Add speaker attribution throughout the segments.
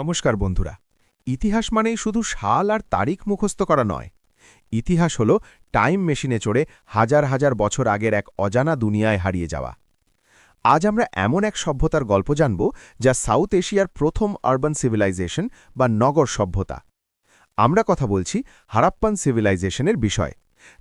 Speaker 1: নমস্কার বন্ধুরা। ইতিহাস মানেই শুধু সাল আর তারিখ মুখস্থ করা নয়। ইতিহাস হল টাইম মেশিনে চড়ে হাজার হাজার বছর আগের এক অজানা দুনিয়ায় হারিয়ে যাওয়া। আজ আমরা এমন এক সভ্যতার গল্প জানব যা সাউথ এশিয়ার প্রথম আরবান সিভিলাইজেশন বা নগর সভ্যতা। আমরা কথা বলছি হারাপ্পান সিভিলাইজেশনের বিষয়,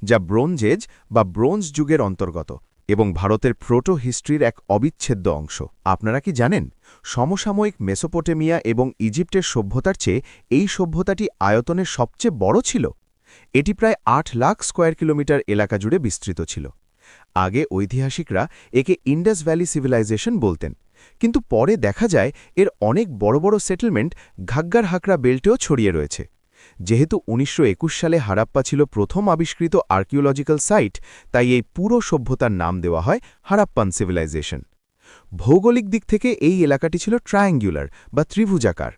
Speaker 1: যা ব্রোঞ্জ এজ বা ব্রোঞ্জ যুগের অন্তর্গত এবং ভারতের প্রোটো হিস্ট্রির এক অবিচ্ছেদ্য অংশ। আপনারা কি জানেন, সমসাময়িক মেসোপটেমিয়া এবং ইজিপ্টের সভ্যতার চেয়ে এই সভ্যতাটি আয়তনে সবচেয়ে বড় ছিল। এটি প্রায় ৮ লাখ স্কয়ার কিলোমিটার এলাকা জুড়ে বিস্তৃত ছিল। আগে ঐতিহাসিকরা একে ইন্ডাস ভ্যালি সিভিলাইজেশন বলতেন, কিন্তু পরে দেখা যায় এর অনেক বড় বড় সেটেলমেন্ট ঘাগ্গার হাকরা বেল্টেও ছড়িয়ে রয়েছে। যেহেতু ১৯২১ সালে হারাপ্পা ছিল প্রথম আবিষ্কৃত আর্কিওলজিক্যাল সাইট, তাই এই পুরো সভ্যতার নাম দেওয়া হয় হারাপ্পান সিভিলাইজেশন। ভৌগোলিক দিক থেকে এই এলাকাটি ছিল ট্রায়াঙ্গুলার বা ত্রিভুজাকার।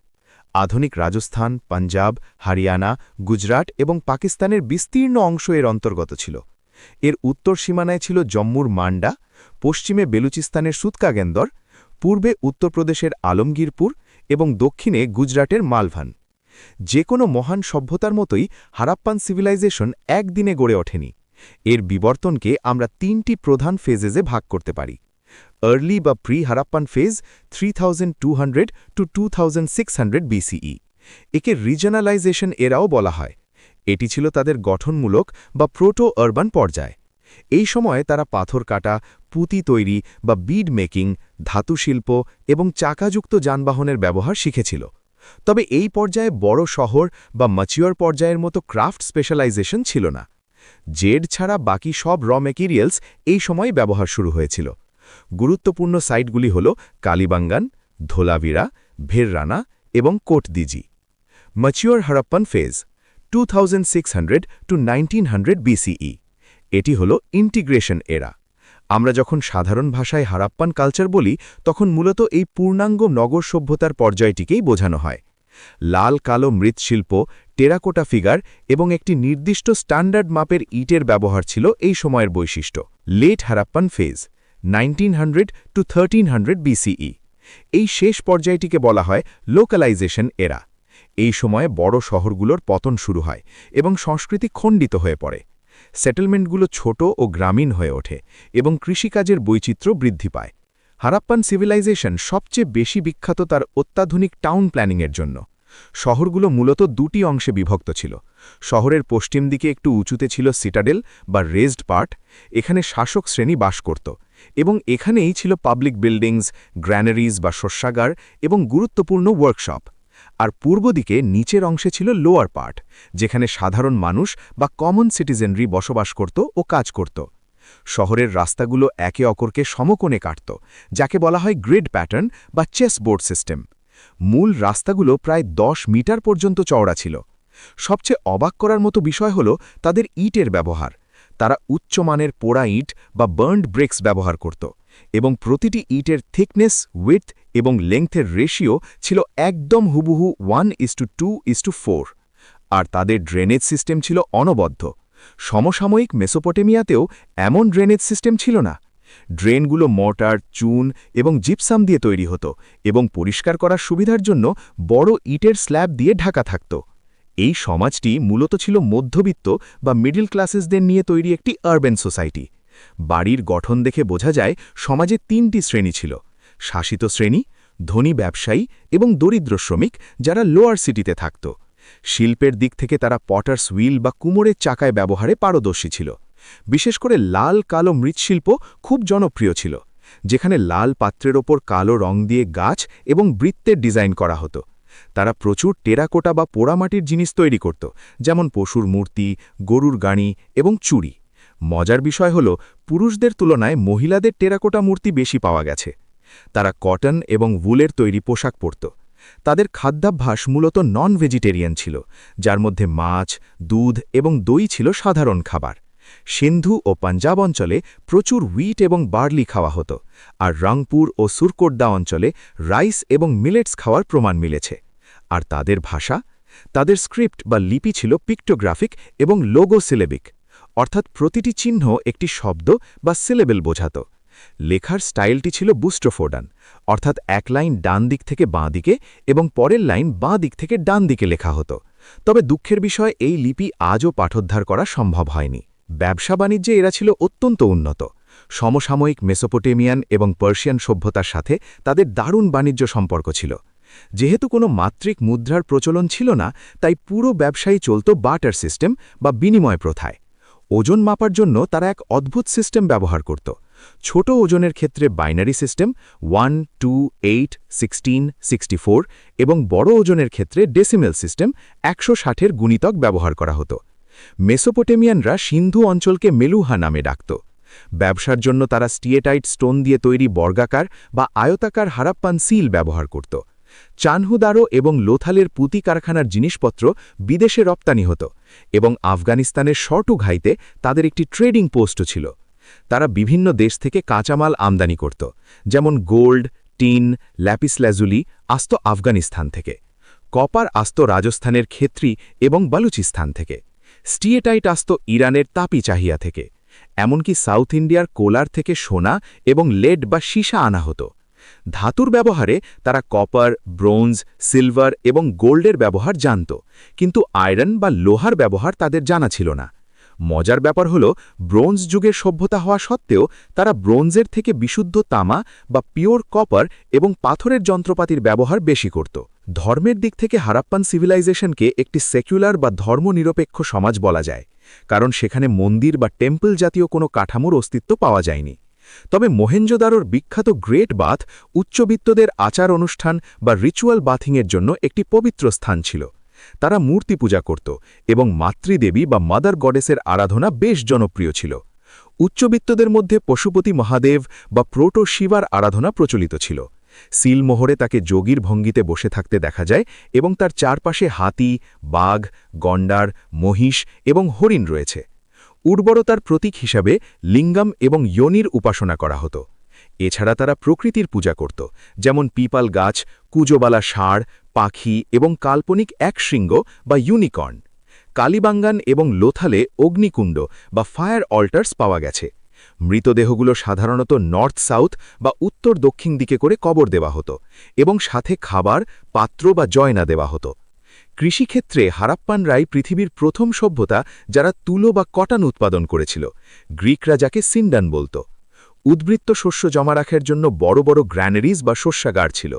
Speaker 1: আধুনিক রাজস্থান, পাঞ্জাব, হরিয়ানা, গুজরাট এবং পাকিস্তানের বিস্তীর্ণ অংশ এর অন্তর্গত ছিল। এর উত্তর সীমানায় ছিল জম্মুর মান্ডা, পশ্চিমে বেলুচিস্তানের সুতকাগেন্দর, পূর্বে উত্তরপ্রদেশের আলমগীরপুর এবং দক্ষিণে গুজরাটের মালভান। যে কোনো মহান সভ্যতার মতোই হারাপ্পান সিভিলাইজেশন একদিনে গড়ে ওঠেনি। এর বিবর্তনকে আমরা ৩টি প্রধান ফেজেসে ভাগ করতে পারি। আর্লি বা pre Harappan phase 3200 two 2600 BCE. একে রিজনালাইজেশন এরাও বলা হয়। এটি ছিল তাদের গঠনমূলক বা প্রোটো আরবান পর্যায়। এই সময়ে তারা পাথর কাটা, পুঁতি তৈরি বা বিড মেকিং, ধাতু শিল্প এবং চাকাযুক্ত যানবাহনের ব্যবহার শিখেছিল। তবে এই পর্যায়ে বড় শহর বা ম্যাচিওর পর্যায়ের মতো ক্রাফট স্পেশালাইজেশন ছিল না। জেড ছাড়া বাকি সব র মেটেরিয়ালস এই সময় ব্যবহার শুরু হয়েছিল। গুরুত্বপূর্ণ সাইটগুলি হল কালিবাঙ্গান, ধোলাভিরা, ভেররানা এবং Kot Diji. Mature Harappan phase 2600 to 1900 BCE. এটি হল ইন্টিগ্রেশন এরা। আমরা যখন সাধারণ ভাষায় হারাপ্পান কালচার বলি, তখন মূলত এই পূর্ণাঙ্গ নগর সভ্যতার পর্যায়টিকেই বোঝানো হয়। লাল কালো মৃৎশিল্প, টেরাকোটা ফিগার এবং একটি নির্দিষ্ট স্ট্যান্ডার্ড মাপের ইটের ব্যবহার ছিল এই সময়ের বৈশিষ্ট্য। Late Harappan phase 1900 to 1300 BCE. এই শেষ পর্যায়টিকে বলা হয় লোকালাইজেশন এরা। এই সময়ে বড় শহরগুলোর পতন শুরু হয় এবং সংস্কৃতি খণ্ডিত হয়ে পড়ে। সেটেলমেন্টগুলো ছোট ও গ্রামীণ হয়ে ওঠে এবং কৃষিকাজের বৈচিত্র্য বৃদ্ধি পায়। হারাপ্পান সিভিলাইজেশন সবচেয়ে বেশি বিখ্যাত তার অত্যাধুনিক টাউন প্ল্যানিংয়ের জন্য। শহরগুলো মূলত দুটি অংশে বিভক্ত ছিল। শহরের পশ্চিম দিকে একটু উঁচুতে ছিল সিটাডেল বা রেজড পার্ট, এখানে শাসক শ্রেণী বাস করত, এবং এখানেই ছিল পাবলিক বিল্ডিংস, গ্র্যানারিজ বা শস্যাগার এবং গুরুত্বপূর্ণ ওয়ার্কশপ। আর পূর্ব দিকে নিচের অংশে ছিল লোয়ার পার্ট, যেখানে সাধারণ মানুষ বা কমন সিটিজেনরি বসবাস করত ও কাজ করত। শহরের রাস্তাগুলো একে অপরকে সমকোণে কাটত, যাকে বলা হয় গ্রিড প্যাটার্ন বা চেস বোর্ড সিস্টেম। মূল রাস্তাগুলো প্রায় 10 মিটার পর্যন্ত চওড়া ছিল। সবচেয়ে অবাক করার মতো বিষয় হল তাদের ইটের ব্যবহার। তারা উচ্চমানের পোড়া ইট বা বার্নড ব্রিক্স ব্যবহার করত, এবং প্রতিটি ইটের থিকনেস, উইডথ এবং লেংথের রেশিও ছিল একদম হুবহু 1:2:4। আর তাদের ড্রেনেজ সিস্টেম ছিল অনবদ্য। সমসাময়িক মেসোপটেমিয়াতেও এমন ড্রেনেজ সিস্টেম ছিল না। ড্রেনগুলো মর্টার, চুন এবং জিপসাম দিয়ে তৈরি হতো এবং পরিষ্কার করার সুবিধার জন্য বড় ইটের স্ল্যাব দিয়ে ঢাকা থাকত। এই সমাজটি মূলত ছিল মধ্যবিত্ত বা মিডল ক্লাসেসদের নিয়ে তৈরি একটি আরবান সোসাইটি। বাড়ির গঠন দেখে বোঝা যায় সমাজে 3টি শ্রেণী ছিল: শাসিত শ্রেণী, ধনী ব্যবসায়ী এবং দরিদ্র শ্রমিক, যারা লোয়ার সিটিতে থাকত। শিল্পের দিক থেকে তারা পটার্স হুইল বা কুমোরের চাকায় ব্যবহারে পারদর্শী ছিল। বিশেষ করে লাল কালো মৃৎশিল্প খুব জনপ্রিয় ছিল, যেখানে লাল পাত্রের ওপর কালো রং দিয়ে গাছ এবং বৃত্তের ডিজাইন করা হতো। তারা প্রচুর টেরাকোটা বা পোড়ামাটির জিনিস তৈরি করত, যেমন পশুর মূর্তি, গরুর গাড়ি এবং চুড়ি। মজার বিষয় হল, পুরুষদের তুলনায় মহিলাদের টেরাকোটা মূর্তি বেশি পাওয়া গেছে। তারা কটন এবং উলের তৈরি পোশাক পরত। তাদের খাদ্যাভ্যাস মূলত নন ভেজিটেরিয়ান ছিল, যার মধ্যে মাছ, দুধ এবং দই ছিল সাধারণ খাবার। সিন্ধু ও পাঞ্জাব অঞ্চলে প্রচুর হুইট এবং বার্লি খাওয়া হতো, আর রংপুর ও সুরকোট্ডা অঞ্চলে রাইস এবং মিলেটস খাওয়ার প্রমাণ মিলেছে। আর তাদের ভাষা, তাদের স্ক্রিপ্ট বা লিপি ছিল পিক্টোগ্রাফিক এবং লোগো সিলেবিক, অর্থাৎ প্রতিটি চিহ্ন একটি শব্দ বা সিলেবেল বোঝাত। লেখার স্টাইলটি ছিল বুস্টোফোর্ডান, অর্থাৎ এক লাইন ডান দিক থেকে বাঁ দিকে এবং পরের লাইন বাঁ দিক থেকে ডান দিকে লেখা হতো। তবে দুঃখের বিষয়, এই লিপি আজও পাঠোদ্ধার করা সম্ভব হয়নি। ব্যবসা বাণিজ্যে এরা ছিল অত্যন্ত উন্নত। সমসাময়িক মেসোপটেমিয়ান এবং পার্সিয়ান সভ্যতার সাথে তাদের দারুণ বাণিজ্য সম্পর্ক ছিল। যেহেতু কোনো মাত্রিক মুদ্রার প্রচলন ছিল না, তাই পুরো ব্যবসায়ী চলত বার্টার সিস্টেম বা বিনিময় প্রথায়। ওজন মাপার জন্য তারা এক অদ্ভুত সিস্টেম ব্যবহার করত। ছোট ওজনের ক্ষেত্রে বাইনারি সিস্টেম 1, 2, 8, 16, 64 এবং বড় ওজনের ক্ষেত্রে ডেসিমেল সিস্টেম 160-এর গুণিতক ব্যবহার করা হতো। মেসোপটেমিয়ানরা সিন্ধু অঞ্চলকে মেলুহা নামে ডাকত। ব্যবসার জন্য তারা স্টিয়েটাইট স্টোন দিয়ে তৈরি বর্গাকার বা আয়তাকার হারাপ্পান সিল ব্যবহার করত। চানহুদারো এবং লোথালের পুঁতি কারখানার জিনিসপত্র বিদেশে রপ্তানি হতো এবং আফগানিস্তানের শর্টুঘাইতে তাদের একটি ট্রেডিং পোস্টও ছিল। তারা বিভিন্ন দেশ থেকে কাঁচামাল আমদানি করত, যেমন গোল্ড, টিন, ল্যাপিস ল্যাজুলি আসত আফগানিস্তান থেকে, কপার আসত রাজস্থানের ক্ষেত্রী এবং বালুচিস্তান থেকে, স্টিয়েটাইট আসত ইরানের তাপি চাহিয়া থেকে, এমনকি সাউথ ইন্ডিয়ার কোলার থেকে সোনা এবং লেড বা সীসা আনা হতো। ধাতুর ব্যবহারে তারা কপার, ব্রোঞ্জ, সিলভার এবং গোল্ডের ব্যবহার জানত, কিন্তু আয়রন বা লোহার ব্যবহার তাদের জানা ছিল না। মজার ব্যাপার হল, ব্রোঞ্জ যুগের সভ্যতা হওয়া সত্ত্বেও তারা ব্রোঞ্জের থেকে বিশুদ্ধ তামা বা পিওর কপার এবং পাথরের যন্ত্রপাতির ব্যবহার বেশি করত। ধর্মের দিক থেকে হারাপ্পান সিভিলাইজেশনকে একটি সেকুলার বা ধর্মনিরপেক্ষ সমাজ বলা যায়, কারণ সেখানে মন্দির বা টেম্পল জাতীয় কোনো কাঠামোর অস্তিত্ব পাওয়া যায়নি। তবে মোহেঞ্জোদারোর বিখ্যাত গ্রেট বাথ উচ্চবিত্তদের আচার অনুষ্ঠান বা রিচুয়াল বাথিংয়ের জন্য একটি পবিত্র স্থান ছিল। তারা মূর্তি পূজা করত এবং মাতৃদেবী বা মাদার গডেসের আরাধনা বেশ জনপ্রিয় ছিল। উচ্চবিত্তদের মধ্যে পশুপতি মহাদেব বা প্রোটো শিবার আরাধনা প্রচলিত ছিল। সিলমোহরে তাকে যোগীর ভঙ্গিতে বসে থাকতে দেখা যায় এবং তার চারপাশে হাতি, বাঘ, গন্ডার, মহিষ এবং হরিণ রয়েছে। উর্বরতার প্রতীক হিসাবে লিঙ্গাম এবং যোনির উপাসনা করা হতো। এছাড়া তারা প্রকৃতির পূজা করত, যেমন পিপাল গাছ, কুজোবালা ষাঁড়, পাখি এবং কাল্পনিক একশৃঙ্গ বা ইউনিকর্ন। কালিবাঙ্গান এবং লোথালে অগ্নিকুণ্ড বা ফায়ার অল্টার্স পাওয়া গেছে। মৃতদেহগুলো সাধারণত নর্থ সাউথ বা উত্তর দক্ষিণ দিকে করে কবর দেওয়া হতো এবং সাথে খাবার, পাত্র বা জয়না দেওয়া হতো। কৃষিক্ষেত্রে হারাপ্পানরাই পৃথিবীর প্রথম সভ্যতা যারা তুলো বা কটন উৎপাদন করেছিল। গ্রিকরা যাকে সিন্ডান বলত। উদ্বৃত্ত শস্য জমা রাখার জন্য বড় বড় গ্র্যানারিজ বা শস্যাগার ছিল।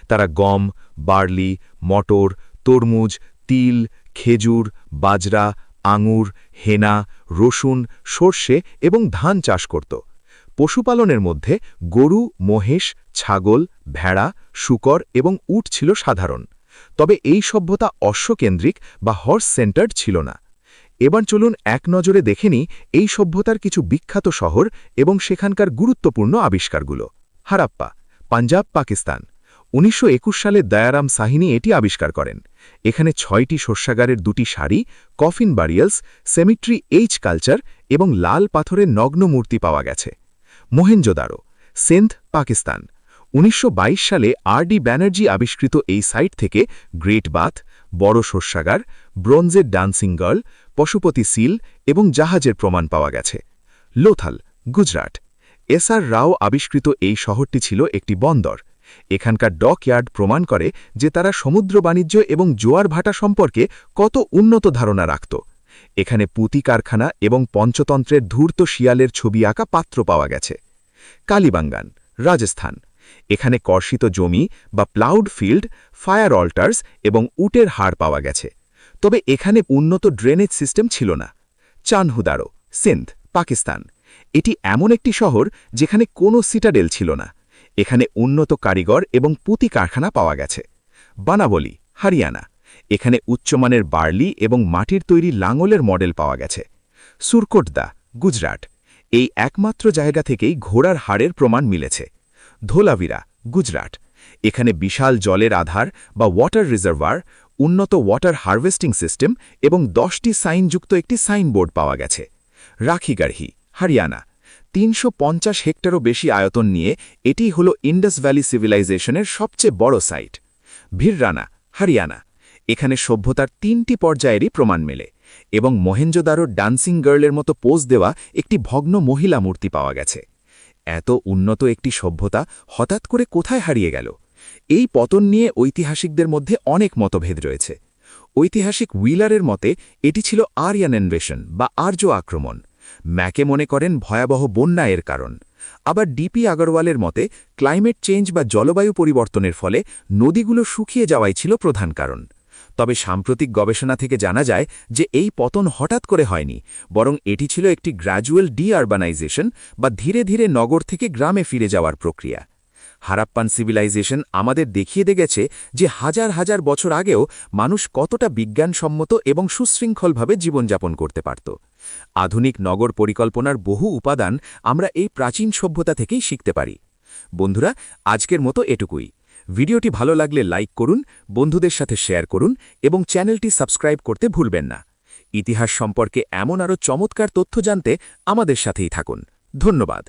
Speaker 1: তারা গম, বার্লি, মটর, তরমুজ, তিল, খেজুর, বাজরা, আঙুর, হেনা, রসুন, সর্ষে এবং ধান চাষ করত। পশুপালনের মধ্যে গরু, মহেশ, ছাগল, ভেড়া, শূকর এবং উট ছিল সাধারণ। তবে এই সভ্যতা অশ্বকেন্দ্রিক বা হর্স সেন্টার্ড ছিল না। এবার চলুন এক নজরে দেখে নিই এই সভ্যতার কিছু বিখ্যাত শহর এবং সেখানকার গুরুত্বপূর্ণ আবিষ্কারগুলো। হারাপ্পা, পাঞ্জাব, পাকিস্তান। 1921 সালে দয়ারাম সাহিনী এটি আবিষ্কার করেন। এখানে 6টি শস্যাগারের 2টি সারি, কফিন বারিয়ালস, সেমিট্রি এইচ কালচার এবং লাল পাথরের নগ্ন মূর্তি পাওয়া গেছে। মোহেঞ্জোদারো, সিন্ধ, পাকিস্তান। 1922 সালে আর.ডি. ব্যানার্জি আবিষ্কৃত এই সাইট থেকে গ্রেট বাথ, বড় শস্যাগার, ব্রোঞ্জের ডান্সিং গার্ল, পশুপতি সিল এবং জাহাজের প্রমাণ পাওয়া গেছে। লোথাল, গুজরাট। এস.আর. রাও আবিষ্কৃত এই শহরটি ছিল একটি বন্দর। এখানকার ডকইয়ার্ড প্রমাণ করে যে তারা সমুদ্র বাণিজ্য এবং জোয়ার ভাটা সম্পর্কে কত উন্নত ধারণা রাখত। এখানে পুঁতি কারখানা এবং পঞ্চতন্ত্রের ধূর্ত শিয়ালের ছবি আঁকা পাত্র পাওয়া গেছে। কালিবাঙ্গান, রাজস্থান। এখানে কর্ষিত জমি বা প্লাউড ফিল্ড, ফায়ার অল্টার্স এবং উটের হাড় পাওয়া গেছে। তবে এখানে উন্নত ড্রেনেজ সিস্টেম ছিল না। চানহুদারো, সিন্ধ, পাকিস্তান। এটি এমন একটি শহর যেখানে কোনো সিটাডেল ছিল না। এখানে উন্নত কারিগর এবং পুঁতি কারখানা পাওয়া গেছে। বানাবলি, হরিয়ানা। এখানে উচ্চমানের বার্লি এবং মাটির তৈরি লাঙলের মডেল পাওয়া গেছে। সুরকোটদা, গুজরাট। এই একমাত্র জায়গা থেকেই ঘোড়ার হাড়ের প্রমাণ মিলেছে। ধোলাভিরা, গুজরাট। এখানে বিশাল জলের আধার বা ওয়াটার রিজার্ভার, উন্নত ওয়াটার হারভেস্টিং সিস্টেম এবং 10টি সাইনযুক্ত একটি সাইনবোর্ড পাওয়া গেছে। রাখিগাড়হি, হরিয়ানা। 350 হেক্টরও বেশি আয়তন নিয়ে এটি হল ইন্ডাস ভ্যালি সিভিলাইজেশনের সবচেয়ে বড় সাইট। ভিররানা, হরিয়ানা। এখানে সভ্যতার 3টি পর্যায়েরই প্রমাণ মেলে এবং মোহেঞ্জোদারোর ডান্সিং গার্লের মতো পোজ দেওয়া একটি ভগ্ন মহিলা মূর্তি পাওয়া গেছে।
Speaker 2: এত উন্নত একটি সভ্যতা হঠাৎ করে কোথায় হারিয়ে গেল? এই পতন নিয়ে ঐতিহাসিকদের মধ্যে অনেক মতভেদ রয়েছে। ঐতিহাসিক হুইলারের মতে এটি ছিল আরিয়ান ইনভেশন বা আর্য আক্রমণ। ম্যাকে মনে করেন ভয়াবহ বন্যা এর কারণ। আবার ডিপি আগরওয়ালের মতে ক্লাইমেট চেঞ্জ বা জলবায়ু পরিবর্তনের ফলে নদীগুলো শুকিয়ে যাওয়াই ছিল প্রধান কারণ। তবে সাম্প্রতিক গবেষণা থেকে জানা যায় যে এই পতন হঠাৎ করে হয়নি, বরং এটি ছিল একটি গ্র্যাজুয়াল ডিআরবানাইজেশন বা ধীরে ধীরে নগর থেকে গ্রামে ফিরে যাওয়ার প্রক্রিয়া। হারাপ্পান সিভিলাইজেশন আমাদের দেখিয়ে গেছে যে হাজার হাজার বছর আগেও মানুষ কতটা বিজ্ঞানসম্মত এবং সুশৃঙ্খলভাবে জীবনযাপন করতে পারত। আধুনিক নগর পরিকল্পনার বহু উপাদান আমরা এই প্রাচীন সভ্যতা থেকেই শিখতে পারি। বন্ধুরা, আজকের মতো এটুকুই। ভিডিওটি ভালো লাগলে লাইক করুন, বন্ধুদের সাথে শেয়ার করুন এবং চ্যানেলটি সাবস্ক্রাইব করতে ভুলবেন না। ইতিহাস সম্পর্কে এমন আরও চমৎকার তথ্য জানতে আমাদের সাথেই থাকুন। ধন্যবাদ।